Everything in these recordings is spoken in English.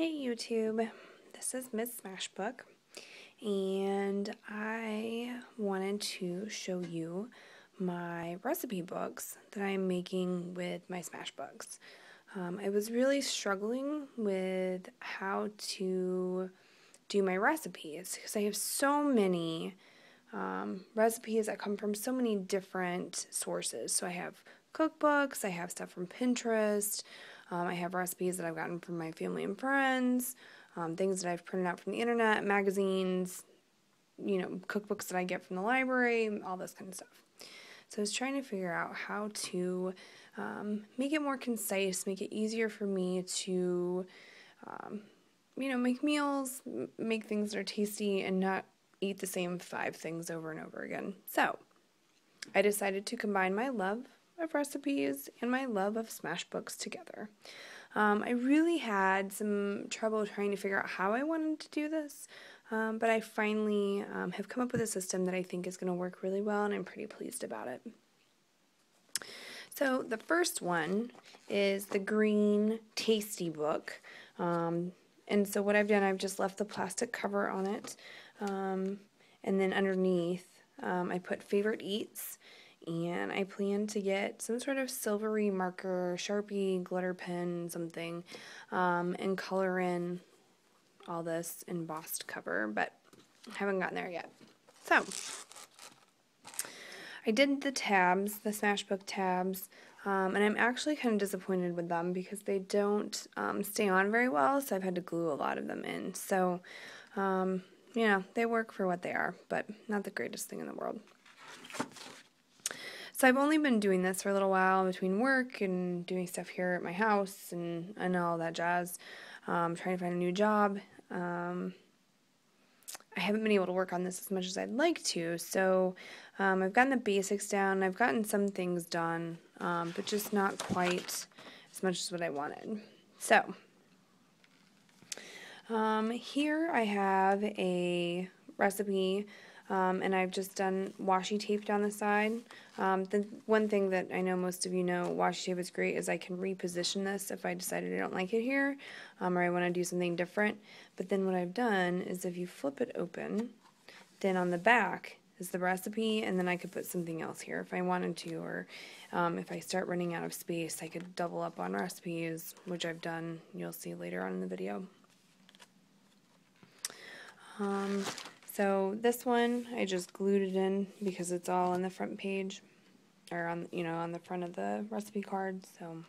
Hey YouTube, this is Miss Smashbook, and I wanted to show you my recipe books that I'm making with my Smashbooks. I was really struggling with how to do my recipes because I have so many recipes that come from so many different sources. So I have cookbooks, I have stuff from Pinterest, I have recipes that I've gotten from my family and friends, things that I've printed out from the internet, magazines, cookbooks that I get from the library, all this kind of stuff. So I was trying to figure out how to make it more concise, make it easier for me to, make meals, make things that are tasty, and not eat the same 5 things over and over again. So I decided to combine my love of recipes and my love of Smashbooks together. I really had some trouble trying to figure out how I wanted to do this, but I finally have come up with a system that I think is going to work really well, and I'm pretty pleased about it. So the first one is the Green Tasty Book. And so what I've done, I've just left the plastic cover on it, and then underneath I put favorite eats, and I plan to get some sort of silvery marker, Sharpie, glitter pen, something, and color in all this embossed cover, but I haven't gotten there yet. So I did the tabs, the Smashbook tabs, and I'm actually kind of disappointed with them because they don't stay on very well, so I've had to glue a lot of them in. So, they work for what they are, but not the greatest thing in the world. So I've only been doing this for a little while between work and doing stuff here at my house and all that jazz, trying to find a new job. I haven't been able to work on this as much as I'd like to, so I've gotten the basics down, I've gotten some things done, but just not quite as much as what I wanted. So, here I have a recipe, and I've just done washi tape down the side. The one thing that I know most of you know washi tape is great is I can reposition this if I decided I don't like it here, or I want to do something different. But then what I've done is if you flip it open, then on the back is the recipe, and then I could put something else here if I wanted to, or if I start running out of space, I could double up on recipes, which I've done, you'll see later on in the video. So this one, I just glued it in because it's all on the front page, or on the front of the recipe card. So,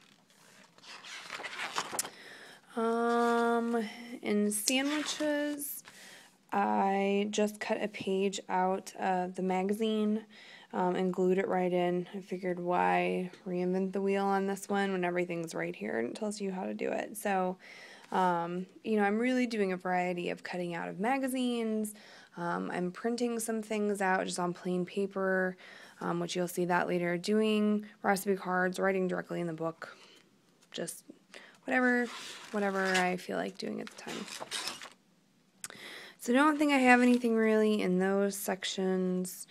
in sandwiches, I just cut a page out of the magazine and glued it right in. I figured why reinvent the wheel on this one when everything's right here and it tells you how to do it. So, I'm really doing a variety of cutting out of magazines. I'm printing some things out just on plain paper, which you'll see that later. Doing recipe cards, writing directly in the book, just whatever I feel like doing at the time. So I don't think I have anything really in those sections.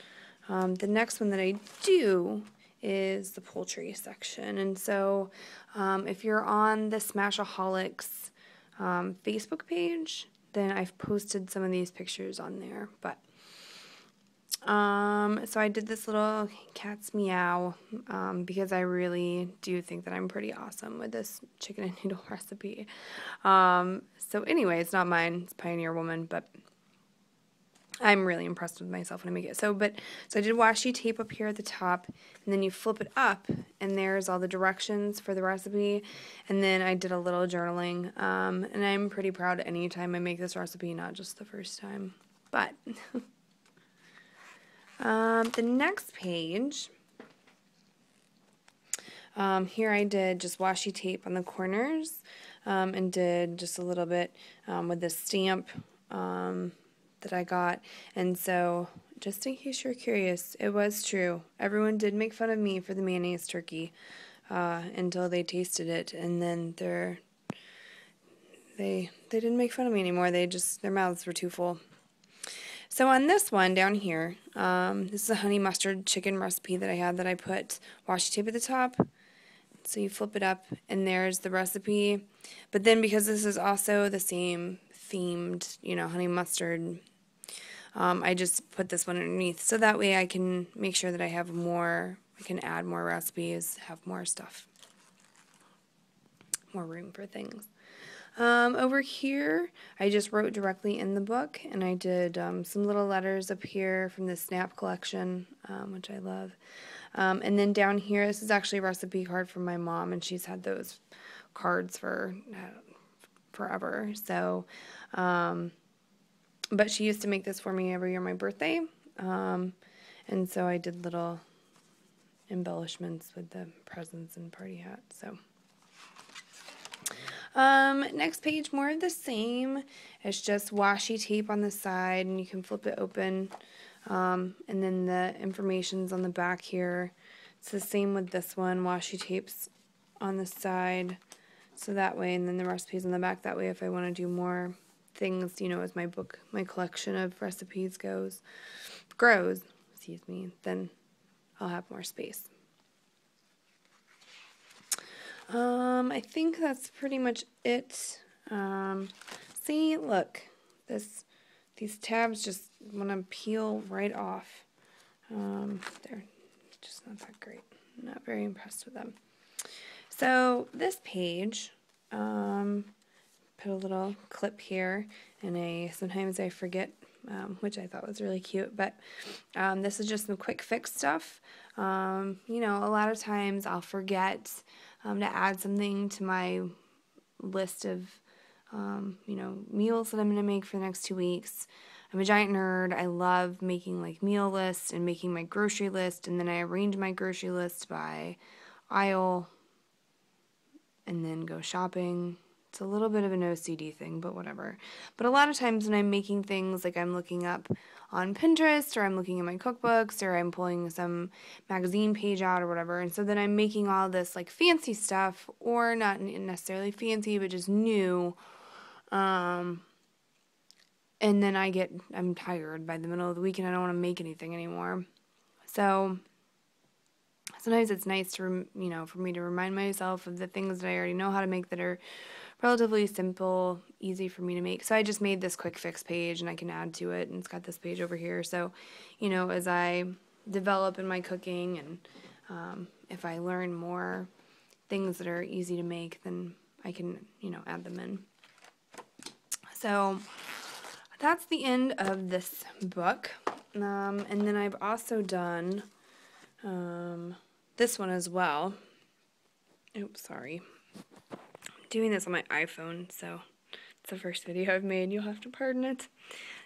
The next one that I do is the poultry section. And so if you're on the Smashaholics Facebook page, then I've posted some of these pictures on there. But so I did this little cat's meow because I really do think that I'm pretty awesome with this chicken and noodle recipe. So anyway, it's not mine, it's Pioneer Woman, but I'm really impressed with myself when I make it. So I did washi tape up here at the top, and then you flip it up, and there's all the directions for the recipe, and then I did a little journaling, and I'm pretty proud anytime I make this recipe, not just the first time. But the next page, here I did just washi tape on the corners, and did just a little bit with this stamp that I got. And so, just in case you're curious, it was true. Everyone did make fun of me for the mayonnaise turkey until they tasted it, and then they didn't make fun of me anymore. Their mouths were too full. So on this one down here, this is a honey mustard chicken recipe that I had that I put washi tape at the top. So you flip it up, and there's the recipe. But then because this is also the same themed, honey mustard, I just put this one underneath. So that way I can make sure that I have more, I can add more recipes, have more stuff, more room for things. Over here, I just wrote directly in the book, and I did some little letters up here from the Snap collection, which I love. And then down here, this is actually a recipe card from my mom, and she's had those cards for forever. So, but she used to make this for me every year on my birthday, and so I did little embellishments with the presents and party hat. So. Next page, more of the same. It's just washi tape on the side, and you can flip it open. And then the information's on the back here. It's the same with this one, washi tapes on the side. So that way, and then the recipes on the back. That way, if I want to do more things, as my book, my collection of recipes grows, then I'll have more space. I think that's pretty much it. See, look, these tabs just want to peel right off. They're just not that great. I'm not very impressed with them. So this page, put a little clip here, and sometimes I forget, which I thought was really cute, but this is just some quick fix stuff. A lot of times I'll forget to add something to my list of, meals that I'm going to make for the next 2 weeks. I'm a giant nerd. I love making meal lists and making my grocery list, and then I arrange my grocery list by aisle and then go shopping. It's a little bit of an OCD thing, but whatever. But a lot of times when I'm making things, I'm looking up on Pinterest, or I'm looking at my cookbooks, or I'm pulling some magazine page out or whatever, and so then I'm making all this fancy stuff, or not necessarily fancy, but just new, and then I'm tired by the middle of the week and I don't want to make anything anymore. So sometimes it's nice to, for me to remind myself of the things that I already know how to make that are relatively simple, easy for me to make. So I just made this quick fix page, and I can add to it, and it's got this page over here. So, as I develop in my cooking, and if I learn more things that are easy to make, then I can, add them in. So that's the end of this book. And then I've also done this one as well. Oops, sorry. Doing this on my iPhone, so it's the first video I've made. You'll have to pardon it.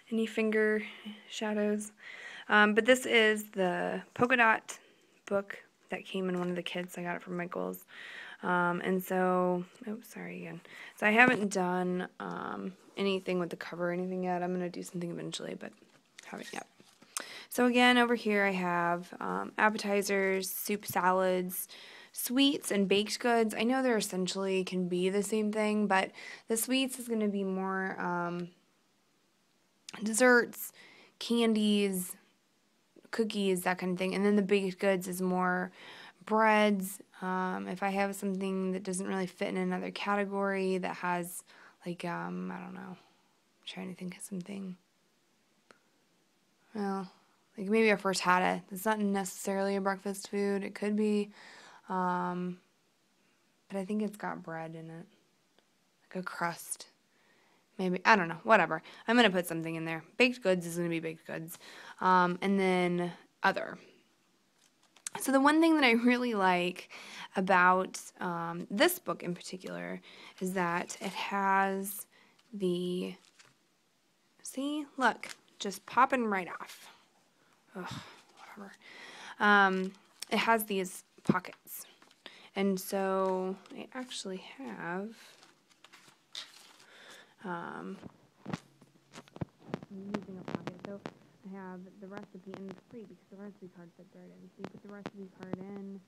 Any finger shadows. But this is the polka dot book that came in one of the kits. I got it from Michael's. And so, oops, sorry again. So I haven't done anything with the cover or anything yet. I'm going to do something eventually, but haven't yet. So again, over here I have appetizers, soup salads, sweets, and baked goods. I know they're essentially can be the same thing, but the sweets is going to be more desserts, candies, cookies, that kind of thing. And then the baked goods is more breads. If I have something that doesn't really fit in another category that has, I don't know, I'm trying to think of something. Well, maybe a frittata. It's not necessarily a breakfast food. It could be. But I think it's got bread in it. A crust. Maybe. I don't know. Whatever. I'm going to put something in there. Baked goods is going to be baked goods. And then other. So the one thing that I really like about this book in particular is that it has the... See? Look. Just popping right off. Ugh, whatever. It has these pockets. And so I actually have I'm using a pocket. So I have the recipe, and it's free because the recipe card fits right in. So you put the recipe card in,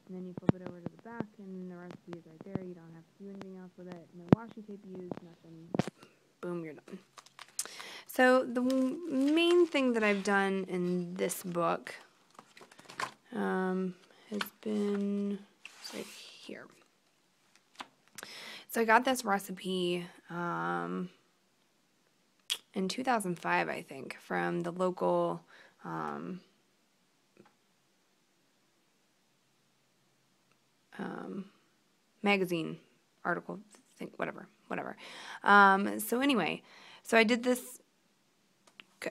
and then you flip it over to the back, and the recipe is right there. You don't have to do anything else with it. No washi tape used, nothing. Boom, you're done. So the main thing that I've done in this book has been right here. So I got this recipe in 2005, I think, from the local magazine article, think, whatever. So anyway, so I did this.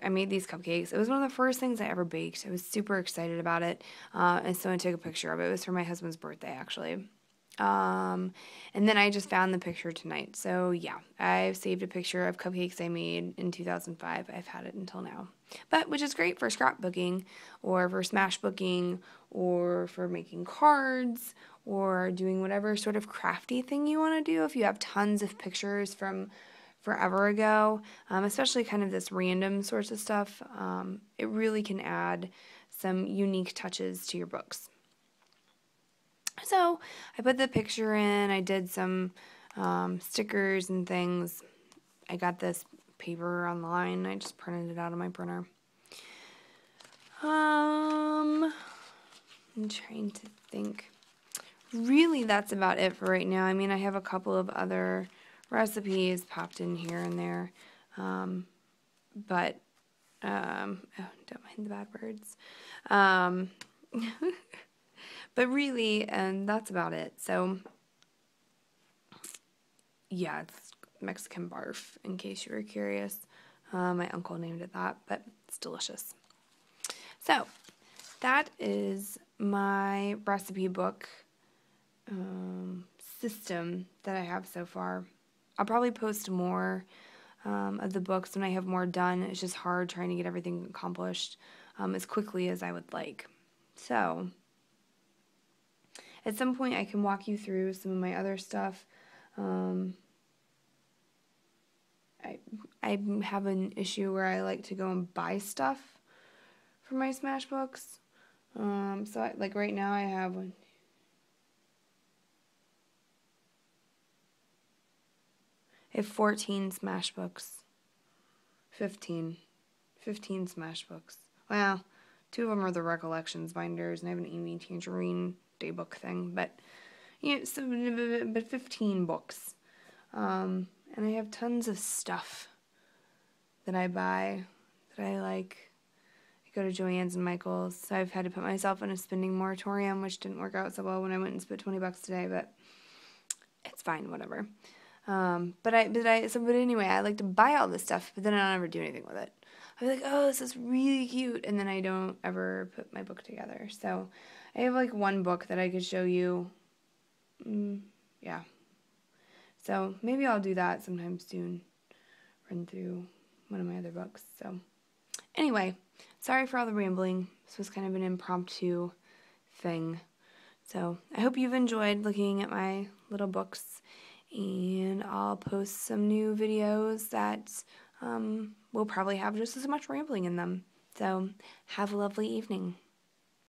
I made these cupcakes. It was one of the first things I ever baked. I was super excited about it, and so I took a picture of it. It was for my husband's birthday, actually. And then I just found the picture tonight. So yeah, I've saved a picture of cupcakes I made in 2005. I've had it until now, but which is great for scrapbooking or for smashbooking or for making cards or doing whatever sort of crafty thing you want to do. If you have tons of pictures from forever ago, especially kind of this random sorts of stuff, it really can add some unique touches to your books. So I put the picture in, I did some stickers and things. I got this paper online, I just printed it out of my printer. I'm trying to think. Really, that's about it for right now. I mean, I have a couple of other recipes popped in here and there, but oh, don't mind the bad words. But really, and that's about it. So, yeah, it's Mexican barf, in case you were curious. My uncle named it that, but it's delicious. So, that is my recipe book system that I have so far. I'll probably post more of the books when I have more done. It's just hard trying to get everything accomplished as quickly as I would like. So, at some point I can walk you through some of my other stuff. I have an issue where I like to go and buy stuff for my Smash books. So like right now I have one. I have 14 Smash books. 15 Smash books. Well, 2 of them are the Recollections binders, and I have an Amy Tangerine daybook thing, but yeah, so, but 15 books. And I have tons of stuff that I buy that I like. I go to Joann's and Michael's, so I've had to put myself in a spending moratorium, which didn't work out so well when I went and spent $20 today, but it's fine, whatever. But anyway, I like to buy all this stuff, but then I don't ever do anything with it. I'm like, oh, this is really cute, and then I don't ever put my book together. So I have like one book that I could show you. Yeah. So maybe I'll do that sometime soon. Run through one of my other books. So anyway, sorry for all the rambling. This was kind of an impromptu thing. So I hope you've enjoyed looking at my little books, and I'll post some new videos that will probably have just as much rambling in them. So have a lovely evening.